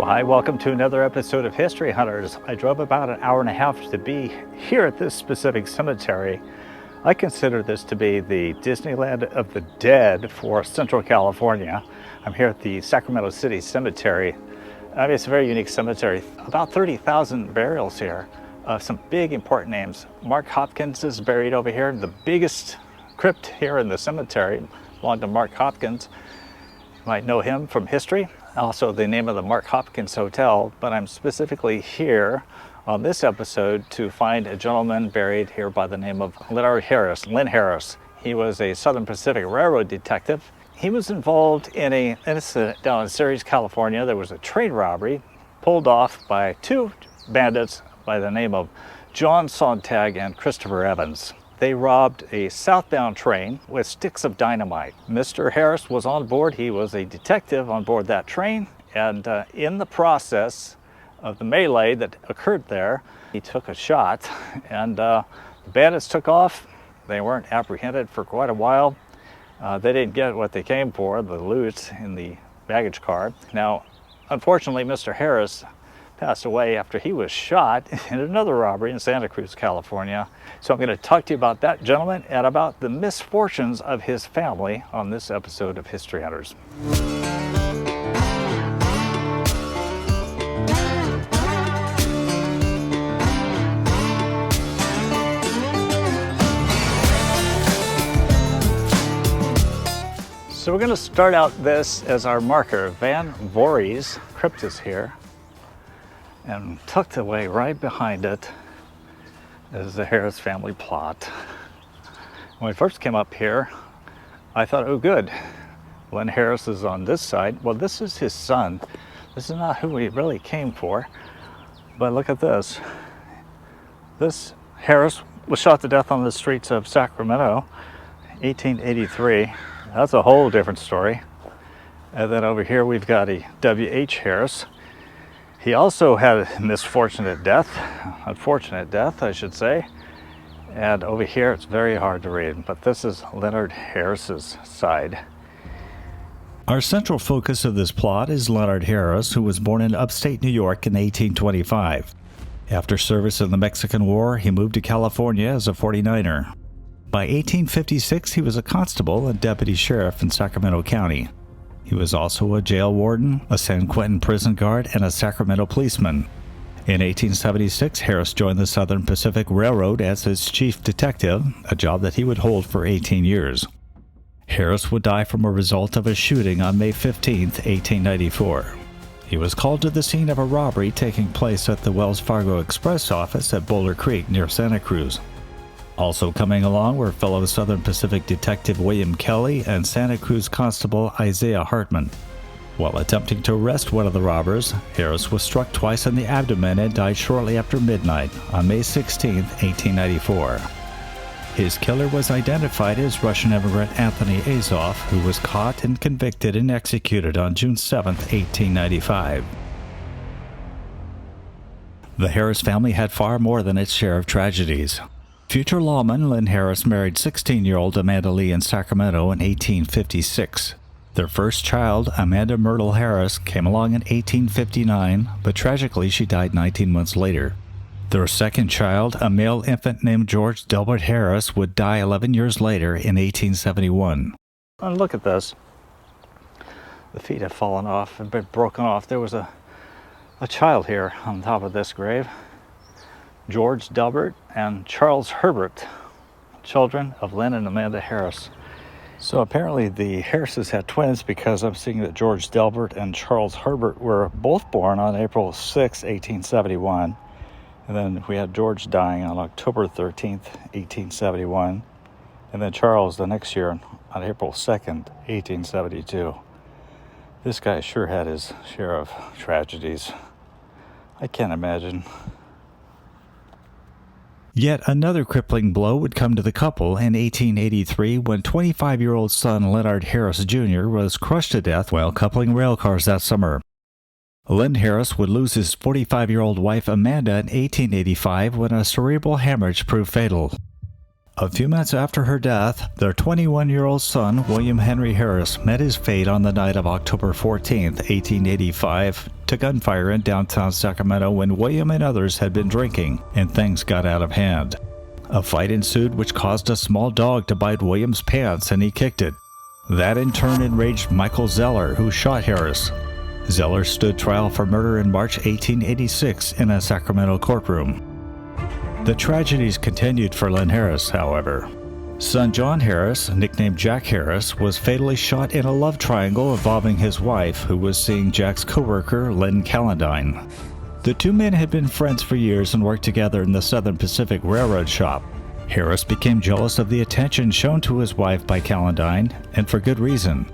Hi, welcome to another episode of History Hunters. I drove about an hour and a half to be here at this specific cemetery. I consider this to be the Disneyland of the dead for Central California. I'm here at the Sacramento City Cemetery. It's a very unique cemetery. About 30,000 burials here. Some big important names. Mark Hopkins is buried over here. The biggest crypt here in the cemetery belonged to Mark Hopkins. You might know him from history. Also the name of the Mark Hopkins Hotel, but I'm specifically here on this episode to find a gentleman buried here by the name of Lenard Harris, Len Harris. He was a Southern Pacific Railroad detective. He was involved in an incident down in Ceres, California. There was a train robbery pulled off by two bandits by the name of John Sontag and Christopher Evans. They robbed a southbound train with sticks of dynamite. Mr. Harris was on board. He was a detective on board that train. And in the process of the melee that occurred there, he took a shot and the bandits took off. They weren't apprehended for quite a while. They didn't get what they came for, the loot in the baggage car. Now, unfortunately, Mr. Harris passed away after he was shot in another robbery in Santa Cruz, California. So I'm going to talk to you about that gentleman and about the misfortunes of his family on this episode of History Hunters. So we're going to start out this as our marker. Van Voorhees crypt is here. And tucked away right behind it is the Harris family plot. When we first came up here, I thought, oh good, Len Harris is on this side. Well, this is his son. This is not who we really came for. But look at this. This Harris was shot to death on the streets of Sacramento, 1883. That's a whole different story. And then over here we've got a W.H. Harris. He also had a unfortunate death, I should say. And over here, it's very hard to read, but this is Lenard Harris's side. Our central focus of this plot is Lenard Harris, who was born in upstate New York in 1825. After service in the Mexican War, he moved to California as a 49er. By 1856, he was a constable and deputy sheriff in Sacramento County. He was also a jail warden, a San Quentin prison guard, and a Sacramento policeman. In 1876, Harris joined the Southern Pacific Railroad as its chief detective, a job that he would hold for 18 years. Harris would die from a result of a shooting on May 15, 1894. He was called to the scene of a robbery taking place at the Wells Fargo Express office at Boulder Creek near Santa Cruz. Also coming along were fellow Southern Pacific Detective William Kelly and Santa Cruz Constable Isaiah Hartman. While attempting to arrest one of the robbers, Harris was struck twice in the abdomen and died shortly after midnight on May 16, 1894. His killer was identified as Russian immigrant Anthony Azov, who was caught and convicted and executed on June 7, 1895. The Harris family had far more than its share of tragedies. Future lawman Len Harris married 16-year-old Amanda Lee in Sacramento in 1856. Their first child, Amanda Myrtle Harris, came along in 1859, but tragically she died 19 months later. Their second child, a male infant named George Delbert Harris, would die 11 years later in 1871. And look at this. The feet have fallen off and been broken off. There was a child here on top of this grave. George Delbert and Charles Herbert, children of Len and Amanda Harris. So apparently the Harrises had twins, because I'm seeing that George Delbert and Charles Herbert were both born on April 6, 1871. And then we had George dying on October 13th, 1871. And then Charles the next year on April 2nd, 1872. This guy sure had his share of tragedies. I can't imagine. Yet another crippling blow would come to the couple in 1883 when 25-year-old son Lenard Harris Jr. was crushed to death while coupling rail cars that summer. Len Harris would lose his 45-year-old wife Amanda in 1885 when a cerebral hemorrhage proved fatal. A few months after her death, their 21-year-old son, William Henry Harris, met his fate on the night of October 14, 1885, to gunfire in downtown Sacramento when William and others had been drinking, and things got out of hand. A fight ensued which caused a small dog to bite William's pants, and he kicked it. That in turn enraged Michael Zeller, who shot Harris. Zeller stood trial for murder in March 1886 in a Sacramento courtroom. The tragedies continued for Len Harris, however. Son John Harris, nicknamed Jack Harris, was fatally shot in a love triangle involving his wife, who was seeing Jack's co-worker, Lynn Callandine. The two men had been friends for years and worked together in the Southern Pacific Railroad shop. Harris became jealous of the attention shown to his wife by Callandine, and for good reason.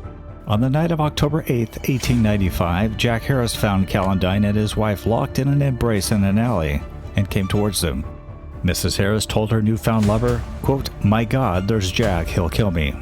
On the night of October 8, 1895, Jack Harris found Callandine and his wife locked in an embrace in an alley and came towards them. Mrs. Harris told her newfound lover, quote, "My God, there's Jack, he'll kill me."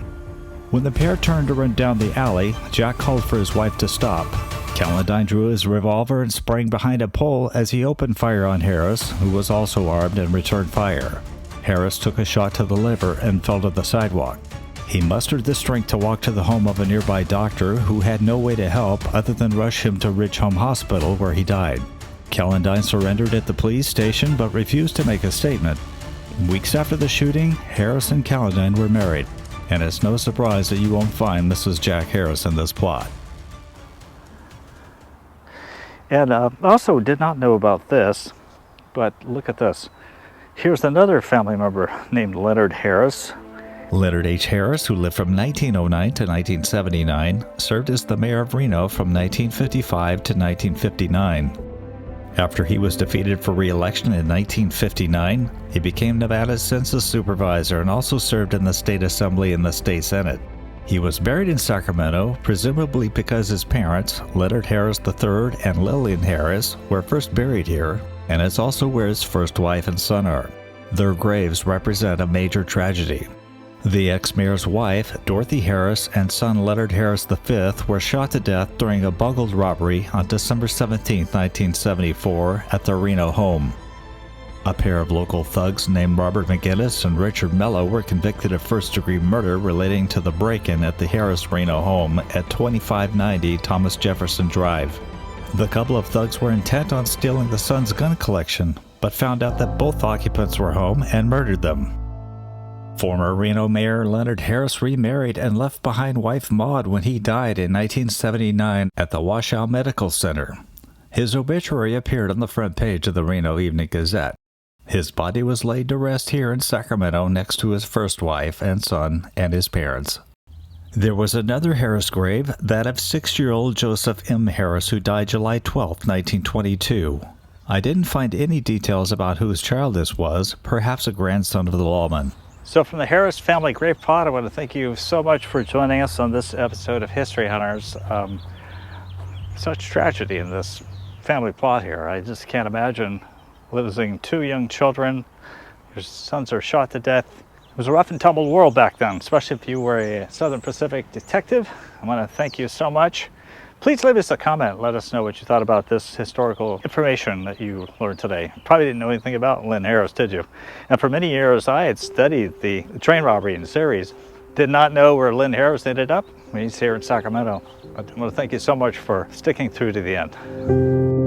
When the pair turned to run down the alley, Jack called for his wife to stop. Callandine drew his revolver and sprang behind a pole as he opened fire on Harris, who was also armed, and returned fire. Harris took a shot to the liver and fell to the sidewalk. He mustered the strength to walk to the home of a nearby doctor who had no way to help other than rush him to Ridge Home Hospital, where he died. Callandine surrendered at the police station but refused to make a statement. Weeks after the shooting, Harris and Callandine were married, and it's no surprise that you won't find Mrs. Jack Harris in this plot. And also did not know about this, but look at this. Here's another family member named Lenard Harris. Leonard H. Harris, who lived from 1909 to 1979, served as the mayor of Reno from 1955 to 1959. After he was defeated for re-election in 1959, he became Nevada's census supervisor and also served in the state assembly and the state senate. He was buried in Sacramento, presumably because his parents, Leonard Harris III and Lillian Harris, were first buried here, and it's also where his first wife and son are. Their graves represent a major tragedy. The ex-mayor's wife, Dorothy Harris, and son Leonard Harris V were shot to death during a bungled robbery on December 17, 1974, at their Reno home. A pair of local thugs named Robert McGinnis and Richard Mello were convicted of first-degree murder relating to the break-in at the Harris Reno home at 2590 Thomas Jefferson Drive. The couple of thugs were intent on stealing the son's gun collection, but found out that both occupants were home and murdered them. Former Reno Mayor Lenard Harris remarried and left behind wife Maud when he died in 1979 at the Washoe Medical Center. His obituary appeared on the front page of the Reno Evening Gazette. His body was laid to rest here in Sacramento next to his first wife and son and his parents. There was another Harris grave, that of 6-year-old Joseph M. Harris, who died July 12, 1922. I didn't find any details about whose child this was, perhaps a grandson of the lawman. So from the Harris family grave plot, I want to thank you so much for joining us on this episode of History Hunters. Such tragedy in this family plot here. I just can't imagine losing 2 young children. Your sons are shot to death. It was a rough and tumble world back then, especially if you were a Southern Pacific detective. I want to thank you so much. Please leave us a comment. Let us know what you thought about this historical information that you learned today. Probably didn't know anything about Len Harris, did you? And for many years, I had studied the train robbery in Ceres. Did not know where Len Harris ended up. He's here in Sacramento. I want to thank you so much for sticking through to the end.